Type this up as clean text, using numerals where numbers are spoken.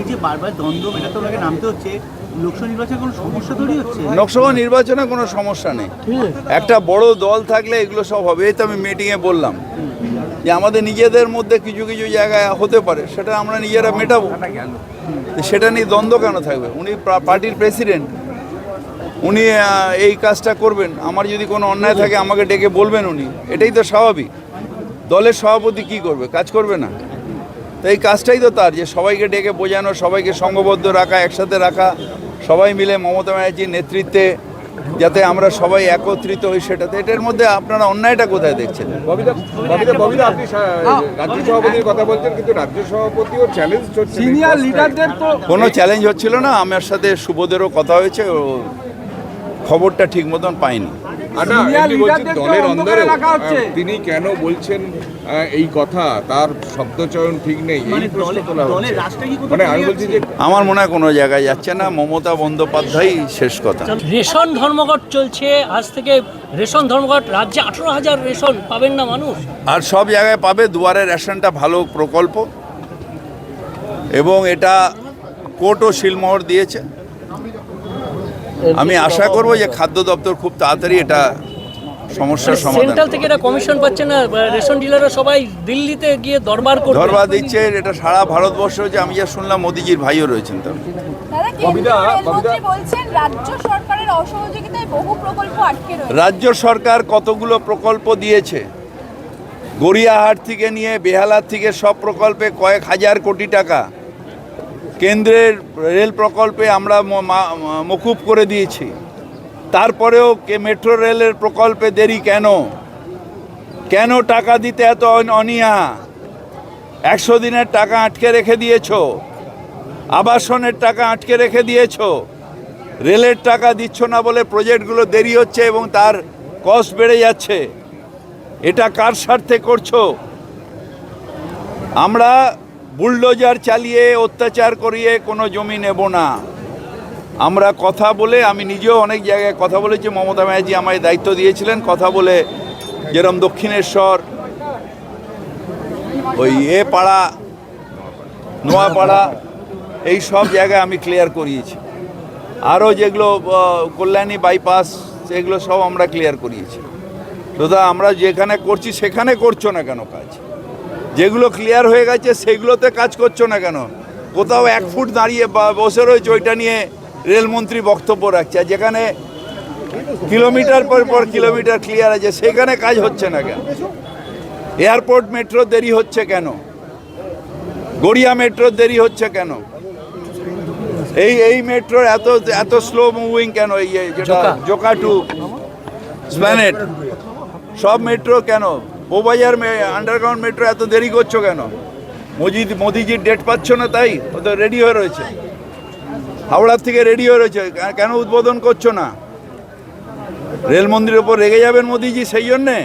এই যে বারবার দ্বন্দ্ব মেটাতে ওনাকে নামতে হচ্ছে, লোকসভা নির্বাচনে কোনো সমস্যা তৈরি হচ্ছে? লোকসভা নির্বাচনে কোনো সমস্যা নেই। একটা বড় দল থাকলে এগুলো সব হবে। এই তো আমি মিটিংয়ে বললাম যে আমাদের নিজেদের মধ্যে কিছু কিছু জায়গায় হতে পারে, সেটা আমরা নিজেরা মেটাবো। সেটা নিয়ে দ্বন্দ্ব কেন থাকবে? উনি পার্টির প্রেসিডেন্ট, উনি এই কাজটা করবেন। আমার যদি কোনো অন্যায় থাকে আমাকে ডেকে বলবেন উনি, এটাই তো স্বাভাবিক। দলের সভাপতি কি করবে? কাজ করবে না? তো এই কাজটাই তো তার, যে সবাইকে ডেকে বোঝানো, সবাইকে সংঘবদ্ধ রাখা, একসাথে রাখা, সবাই মিলে মমতা ব্যানার্জির নেতৃত্বে যাতে আমরা সবাই একত্রিত হই সেটাতে। এটার মধ্যে আপনারা অন্যায়টা কোথায় দেখছেন? আপনি রাজ্য সভাপতির কথা বলছেন, কিন্তু রাজ্য সভাপতিও চ্যালেঞ্জ হচ্ছে, সিনিয়র লিডারদের তো কোনো চ্যালেঞ্জ হচ্ছিল না। আমার সাথে সুবোধেরও কথা হয়েছে, ও খবরটা ঠিক মতন পাইনি। দলের অন্দরে তিনি কেন বলছেন এই কথা, তার শব্দচয়ন ঠিক নেই, এই প্রশ্ন তোলা হচ্ছে। মানে আমি বলছি যে আমার মনে হয় কোনো জায়গায় যাচ্ছে না, মমতা বন্দ্যোপাধ্যায় শেষ কথা। রেশন ধর্মঘট চলছে আজ থেকে। রেশন ধর্মঘট, রাজ্যে 18,000 রেশন পাবেন না মানুষ, আর সব জায়গায় পাবে। দুয়ারে রেশনটা ভালো প্রকল্প, এবং এটা কোর্টও শিলমোহর দিয়েছে। আমি আশা করব যে খাদ্য দপ্তর খুব তাড়াতাড়ি এটা সমস্যার সমাধান। সেন্ট্রাল থেকে এটা কমিশন পাচ্ছে না, রেশন ডিলাররা সবাই দিল্লিতে গিয়ে দরবার করবে, দরবার দিচ্ছে। এটা সারা ভারতবর্ষ হচ্ছে। আমি যা শুনলাম মোদিজির ভাইও রয়েছেন। তো রাজ্য সরকার কতগুলো প্রকল্প দিয়েছে, গড়িয়াহাট থেকে নিয়ে বেহালার থেকে সব প্রকল্পে কয়েক হাজার কোটি টাকা। কেন্দ্রের রেল প্রকল্পে আমরা মকুব করে দিয়েছি। তারপরেও মেট্রো রেলের প্রকল্পে দেরি কেন? কেন টাকা দিতে এত অনীহা? 100 দিনের টাকা আটকে রেখে দিয়েছ, আবাসনের টাকা আটকে রেখে দিয়েছ, রেলের টাকা দিচ্ছ না বলে প্রজেক্টগুলো দেরি হচ্ছে এবং তার কস্ট বেড়ে যাচ্ছে। এটা কার স্বার্থে করছো? আমরা বুলডোজার চালিয়ে অত্যাচার করিয়ে কোনো জমি নেব না। আমরা কথা বলে, আমি নিজেও অনেক জায়গায় কথা বলেছি। মমতা ব্যানার্জি আমায় দায়িত্ব দিয়েছিলেন, কথা বলে, যেরকম দক্ষিণেশ্বর, ওই পাড়া, নোয়াপাড়া, এই সব জায়গায় আমি ক্লিয়ার করিয়েছি। আরও যেগুলো কল্যাণী বাইপাস, সেগুলো সব আমরা ক্লিয়ার করিয়েছি। দাদা, আমরা যেখানে করছি সেখানে করছো না কেন কাজ? যেগুলো ক্লিয়ার হয়ে গেছে সেগুলোতে কাজ করছো না কেন? কোথাও 1 ফুট দাঁড়িয়ে বসে রয়েছে, ওইটা নিয়ে রেলমন্ত্রী বক্তব্য রাখছে। আর যেখানে কিলোমিটার পর কিলোমিটার ক্লিয়ার আছে সেখানে কাজ হচ্ছে না কেন? এয়ারপোর্ট মেট্রো দেরি হচ্ছে কেন? গড়িয়া মেট্রো দেরি হচ্ছে কেন? এই মেট্রোর এত স্লো মুভিং কেন? এই যেটা জোকা টু স্প্ল্যানেড, সব মেট্রো কেন? বোবাজার আন্ডারগ্রাউন্ড মেট্রো এত দেরি করছো কেন? মোদিজির ডেট পাচ্ছ না, তাই ও তো রেডি হয়ে রয়েছে। হাওড়ার থেকে রেডি হয়ে রয়েছে, কেন উদ্বোধন করছো না? রেল মন্দিরের ওপর রেগে যাবেন মোদিজি সেই জন্যে?